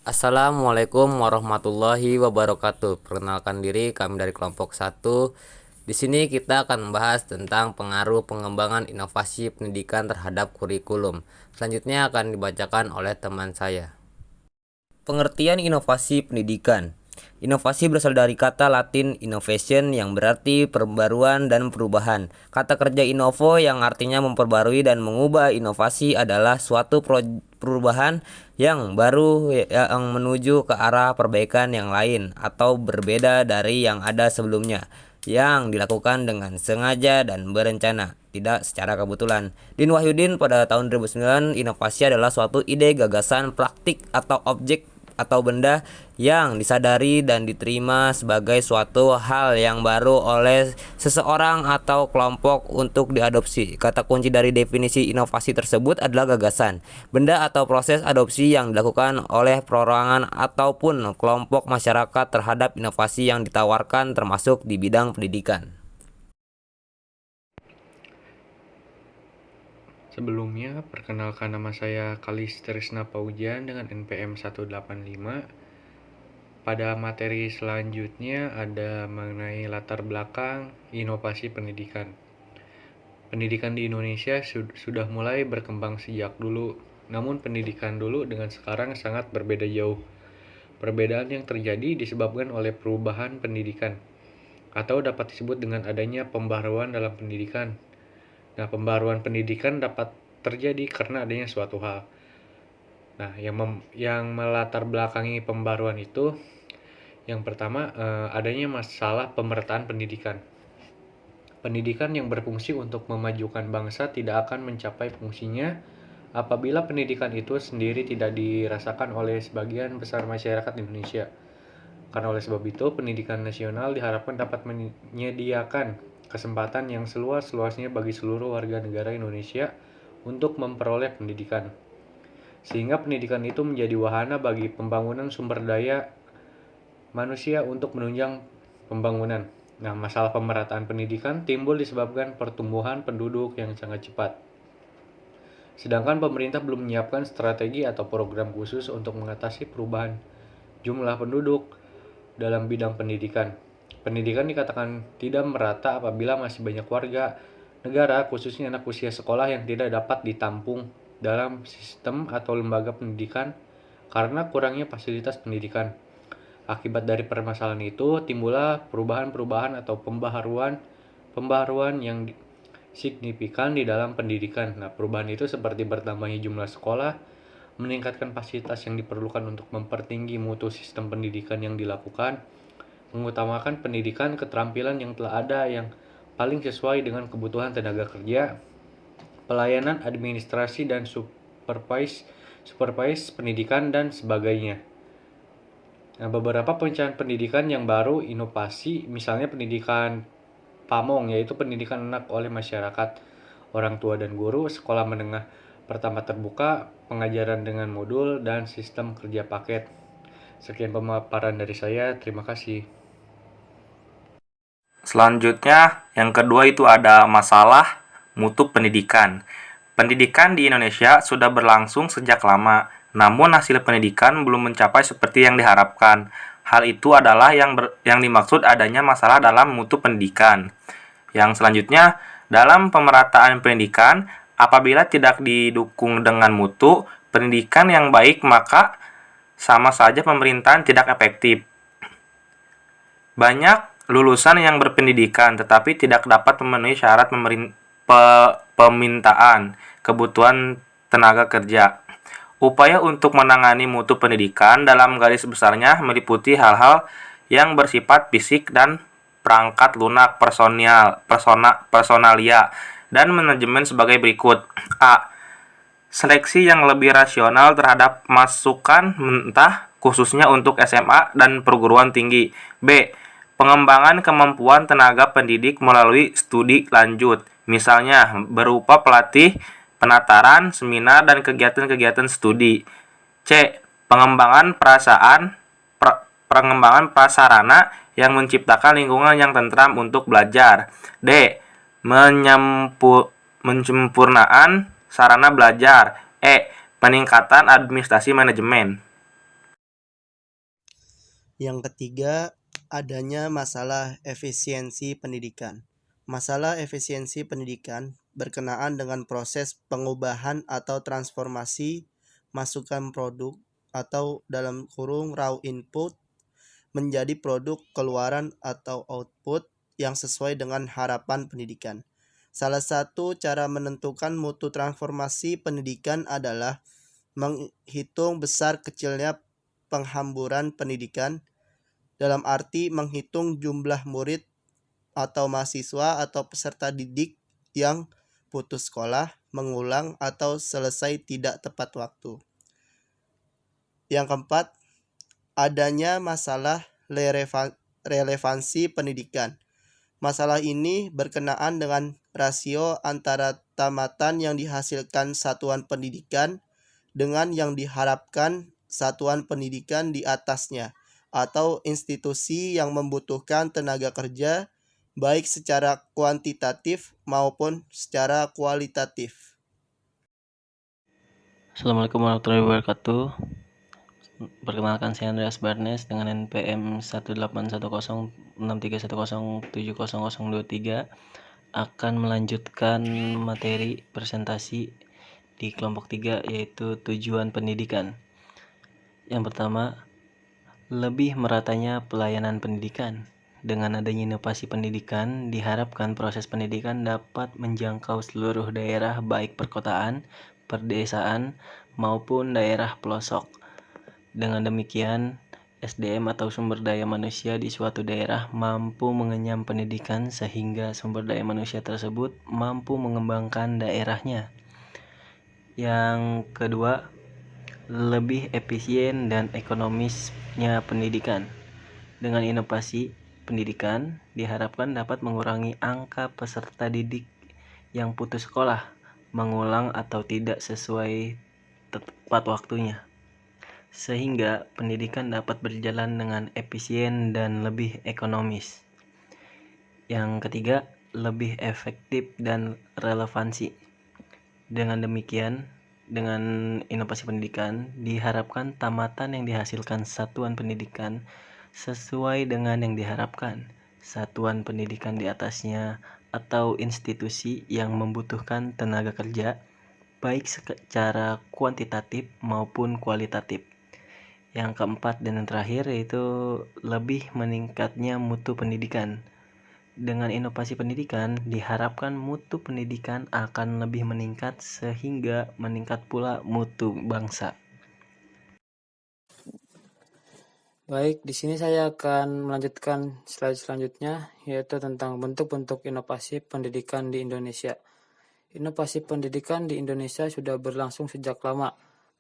Assalamualaikum warahmatullahi wabarakatuh. Perkenalkan diri, kami dari kelompok 1. Di sini kita akan membahas tentang pengaruh pengembangan inovasi pendidikan terhadap kurikulum. Selanjutnya akan dibacakan oleh teman saya. Pengertian inovasi pendidikan. Inovasi berasal dari kata Latin innovation yang berarti perbaruan dan perubahan. Kata kerja innovo yang artinya memperbarui dan mengubah. Inovasi adalah suatu perubahan yang baru yang menuju ke arah perbaikan yang lain atau berbeda dari yang ada sebelumnya, yang dilakukan dengan sengaja dan berencana, tidak secara kebetulan. Din Wahyudin pada tahun 2009, inovasi adalah suatu ide, gagasan, praktik, atau objek atau benda yang disadari dan diterima sebagai suatu hal yang baru oleh seseorang atau kelompok untuk diadopsi. Kata kunci dari definisi inovasi tersebut adalah gagasan, benda atau proses adopsi yang dilakukan oleh perorangan ataupun kelompok masyarakat terhadap inovasi yang ditawarkan, termasuk di bidang pendidikan. Sebelumnya, perkenalkan nama saya Kalis Trisna Paujan dengan NPM 185. Pada materi selanjutnya ada mengenai latar belakang inovasi pendidikan. Pendidikan di Indonesia sudah mulai berkembang sejak dulu, namun pendidikan dulu dengan sekarang sangat berbeda jauh. Perbedaan yang terjadi disebabkan oleh perubahan pendidikan, atau dapat disebut dengan adanya pembaharuan dalam pendidikan. Nah, pembaruan pendidikan dapat terjadi karena adanya suatu hal. Nah, yang melatar belakangi pembaruan itu, yang pertama adanya masalah pemerataan pendidikan. Pendidikan yang berfungsi untuk memajukan bangsa tidak akan mencapai fungsinya apabila pendidikan itu sendiri tidak dirasakan oleh sebagian besar masyarakat Indonesia. Karena oleh sebab itu, pendidikan nasional diharapkan dapat menyediakan kesempatan yang seluas-luasnya bagi seluruh warga negara Indonesia untuk memperoleh pendidikan. Sehingga pendidikan itu menjadi wahana bagi pembangunan sumber daya manusia untuk menunjang pembangunan. Nah, masalah pemerataan pendidikan timbul disebabkan pertumbuhan penduduk yang sangat cepat. Sedangkan pemerintah belum menyiapkan strategi atau program khusus untuk mengatasi perubahan jumlah penduduk dalam bidang pendidikan. Pendidikan dikatakan tidak merata apabila masih banyak warga negara, khususnya anak usia sekolah, yang tidak dapat ditampung dalam sistem atau lembaga pendidikan karena kurangnya fasilitas pendidikan. Akibat dari permasalahan itu, timbullah perubahan-perubahan atau pembaharuan yang signifikan di dalam pendidikan. Nah, perubahan itu seperti bertambahnya jumlah sekolah, meningkatkan fasilitas yang diperlukan untuk mempertinggi mutu sistem pendidikan yang dilakukan, mengutamakan pendidikan keterampilan yang telah ada yang paling sesuai dengan kebutuhan tenaga kerja, pelayanan administrasi dan supervise pendidikan, dan sebagainya. Nah, beberapa perencanaan pendidikan yang baru inovasi, misalnya pendidikan PAMONG, yaitu pendidikan anak oleh masyarakat, orang tua dan guru, sekolah menengah pertama terbuka, pengajaran dengan modul, dan sistem kerja paket. Sekian pemaparan dari saya, terima kasih. Selanjutnya, yang kedua itu ada masalah mutu pendidikan. Pendidikan di Indonesia sudah berlangsung sejak lama, namun hasil pendidikan belum mencapai seperti yang diharapkan. Hal itu adalah yang dimaksud adanya masalah dalam mutu pendidikan. Yang selanjutnya, dalam pemerataan pendidikan, apabila tidak didukung dengan mutu pendidikan yang baik, maka sama saja pemerintahan tidak efektif. Banyak lulusan yang berpendidikan tetapi tidak dapat memenuhi syarat pemintaan kebutuhan tenaga kerja. Upaya untuk menangani mutu pendidikan dalam garis besarnya meliputi hal-hal yang bersifat fisik dan perangkat lunak, personalia, dan manajemen sebagai berikut. A. Seleksi yang lebih rasional terhadap masukan mentah, khususnya untuk SMA dan perguruan tinggi. B. Pengembangan kemampuan tenaga pendidik melalui studi lanjut, misalnya berupa pelatih, penataran, seminar, dan kegiatan-kegiatan studi. C. Pengembangan prasarana yang menciptakan lingkungan yang tentram untuk belajar. D. Menyempurnaan sarana belajar. E. Peningkatan administrasi manajemen. Yang ketiga, adanya masalah efisiensi pendidikan. Masalah efisiensi pendidikan berkenaan dengan proses pengubahan atau transformasi masukan produk atau dalam kurung raw input menjadi produk keluaran atau output yang sesuai dengan harapan pendidikan. Salah satu cara menentukan mutu transformasi pendidikan adalah menghitung besar kecilnya penghamburan pendidikan, dalam arti menghitung jumlah murid atau mahasiswa atau peserta didik yang putus sekolah, mengulang, atau selesai tidak tepat waktu. Yang keempat, adanya masalah relevansi pendidikan. Masalah ini berkenaan dengan rasio antara tamatan yang dihasilkan satuan pendidikan dengan yang diharapkan satuan pendidikan di atasnya atau institusi yang membutuhkan tenaga kerja baik secara kuantitatif maupun secara kualitatif. Assalamualaikum warahmatullahi wabarakatuh. Perkenalkan, saya Andreas Barnes dengan NPM 1810631070023 akan melanjutkan materi presentasi di kelompok 3, yaitu tujuan pendidikan. Yang pertama, lebih meratanya pelayanan pendidikan. Dengan adanya inovasi pendidikan, diharapkan proses pendidikan dapat menjangkau seluruh daerah baik perkotaan, perdesaan, maupun daerah pelosok. Dengan demikian, SDM atau sumber daya manusia di suatu daerah mampu mengenyam pendidikan sehingga sumber daya manusia tersebut mampu mengembangkan daerahnya. Yang kedua, lebih efisien dan ekonomisnya pendidikan. Dengan inovasi pendidikan diharapkan dapat mengurangi angka peserta didik yang putus sekolah, mengulang atau tidak sesuai tepat waktunya, sehingga pendidikan dapat berjalan dengan efisien dan lebih ekonomis. Yang ketiga, lebih efektif dan relevansi. Dengan demikian, dengan inovasi pendidikan, diharapkan tamatan yang dihasilkan satuan pendidikan sesuai dengan yang diharapkan satuan pendidikan di atasnya atau institusi yang membutuhkan tenaga kerja baik secara kuantitatif maupun kualitatif. Yang keempat dan yang terakhir yaitu lebih meningkatnya mutu pendidikan. Dengan inovasi pendidikan, diharapkan mutu pendidikan akan lebih meningkat sehingga meningkat pula mutu bangsa. Baik, di sini saya akan melanjutkan slide selanjutnya, yaitu tentang bentuk-bentuk inovasi pendidikan di Indonesia. Inovasi pendidikan di Indonesia sudah berlangsung sejak lama.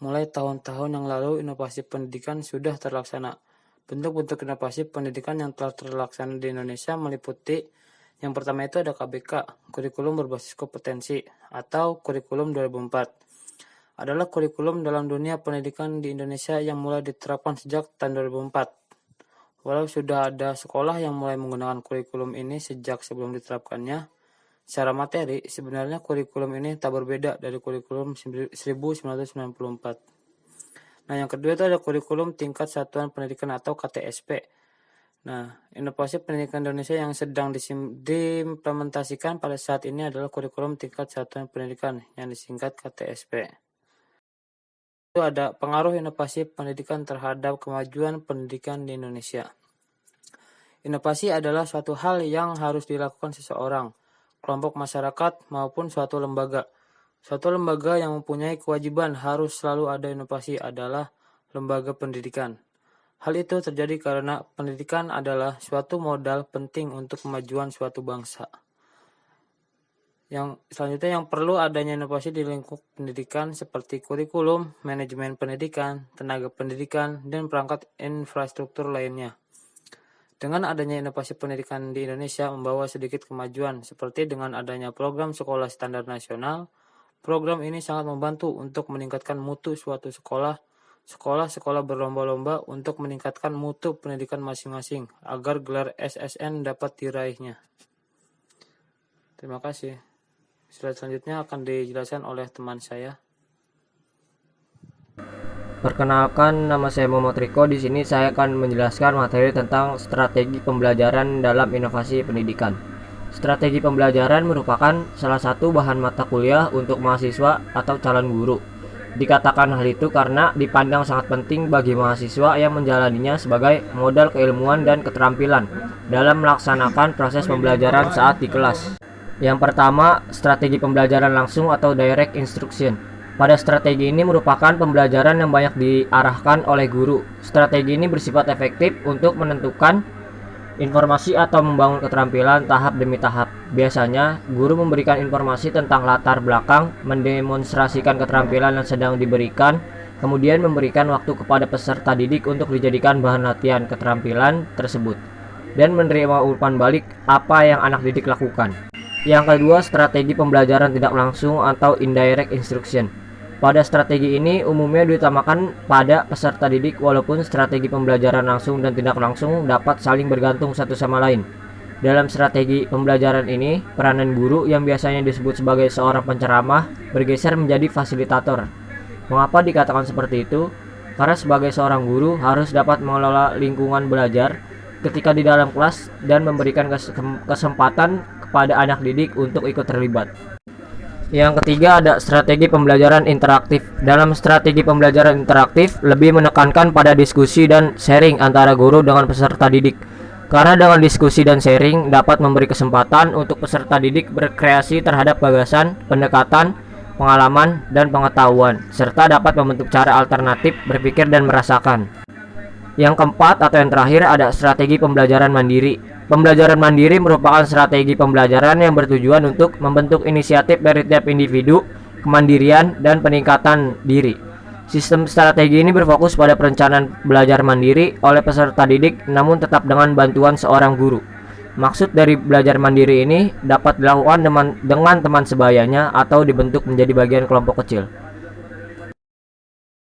Mulai tahun-tahun yang lalu, inovasi pendidikan sudah terlaksana. Bentuk-bentuk inovasi pendidikan yang telah terlaksana di Indonesia meliputi yang pertama itu ada KBK, kurikulum berbasis kompetensi, atau kurikulum 2004. Adalah kurikulum dalam dunia pendidikan di Indonesia yang mulai diterapkan sejak tahun 2004. Walau sudah ada sekolah yang mulai menggunakan kurikulum ini sejak sebelum diterapkannya, secara materi sebenarnya kurikulum ini tak berbeda dari kurikulum 1994. Nah, yang kedua itu ada kurikulum tingkat satuan pendidikan atau KTSP. Nah, inovasi pendidikan Indonesia yang sedang diimplementasikan pada saat ini adalah kurikulum tingkat satuan pendidikan yang disingkat KTSP. Itu ada pengaruh inovasi pendidikan terhadap kemajuan pendidikan di Indonesia. Inovasi adalah suatu hal yang harus dilakukan seseorang, kelompok masyarakat, maupun suatu lembaga. Suatu lembaga yang mempunyai kewajiban harus selalu ada inovasi adalah lembaga pendidikan. Hal itu terjadi karena pendidikan adalah suatu modal penting untuk kemajuan suatu bangsa. Yang selanjutnya yang perlu adanya inovasi di lingkup pendidikan seperti kurikulum, manajemen pendidikan, tenaga pendidikan, dan perangkat infrastruktur lainnya. Dengan adanya inovasi pendidikan di Indonesia membawa sedikit kemajuan seperti dengan adanya program sekolah standar nasional. Program ini sangat membantu untuk meningkatkan mutu suatu sekolah. Sekolah-sekolah berlomba-lomba untuk meningkatkan mutu pendidikan masing-masing agar gelar SSN dapat diraihnya. Terima kasih. Slide selanjutnya akan dijelaskan oleh teman saya. Perkenalkan, nama saya Muhammad Riko. Di sini saya akan menjelaskan materi tentang strategi pembelajaran dalam inovasi pendidikan. Strategi pembelajaran merupakan salah satu bahan mata kuliah untuk mahasiswa atau calon guru. Dikatakan hal itu karena dipandang sangat penting bagi mahasiswa yang menjalaninya sebagai modal keilmuan dan keterampilan dalam melaksanakan proses pembelajaran saat di kelas. Yang pertama, strategi pembelajaran langsung atau direct instruction. Pada strategi ini merupakan pembelajaran yang banyak diarahkan oleh guru. Strategi ini bersifat efektif untuk menentukan informasi atau membangun keterampilan tahap demi tahap. Biasanya, guru memberikan informasi tentang latar belakang, mendemonstrasikan keterampilan yang sedang diberikan, kemudian memberikan waktu kepada peserta didik untuk dijadikan bahan latihan keterampilan tersebut, dan menerima umpan balik apa yang anak didik lakukan. Yang kedua, strategi pembelajaran tidak langsung atau indirect instruction. Pada strategi ini umumnya diutamakan pada peserta didik, walaupun strategi pembelajaran langsung dan tidak langsung dapat saling bergantung satu sama lain. Dalam strategi pembelajaran ini, peranan guru yang biasanya disebut sebagai seorang penceramah bergeser menjadi fasilitator. Mengapa dikatakan seperti itu? Karena sebagai seorang guru harus dapat mengelola lingkungan belajar ketika di dalam kelas dan memberikan kesempatan kepada anak didik untuk ikut terlibat. Yang ketiga, ada strategi pembelajaran interaktif. Dalam strategi pembelajaran interaktif lebih menekankan pada diskusi dan sharing antara guru dengan peserta didik. Karena dengan diskusi dan sharing dapat memberi kesempatan untuk peserta didik berkreasi terhadap gagasan, pendekatan, pengalaman, dan pengetahuan, serta dapat membentuk cara alternatif berpikir dan merasakan. Yang keempat atau yang terakhir, ada strategi pembelajaran mandiri. Pembelajaran mandiri merupakan strategi pembelajaran yang bertujuan untuk membentuk inisiatif dari tiap individu, kemandirian, dan peningkatan diri. Sistem strategi ini berfokus pada perencanaan belajar mandiri oleh peserta didik, namun tetap dengan bantuan seorang guru. Maksud dari belajar mandiri ini dapat dilakukan dengan teman sebayanya atau dibentuk menjadi bagian kelompok kecil.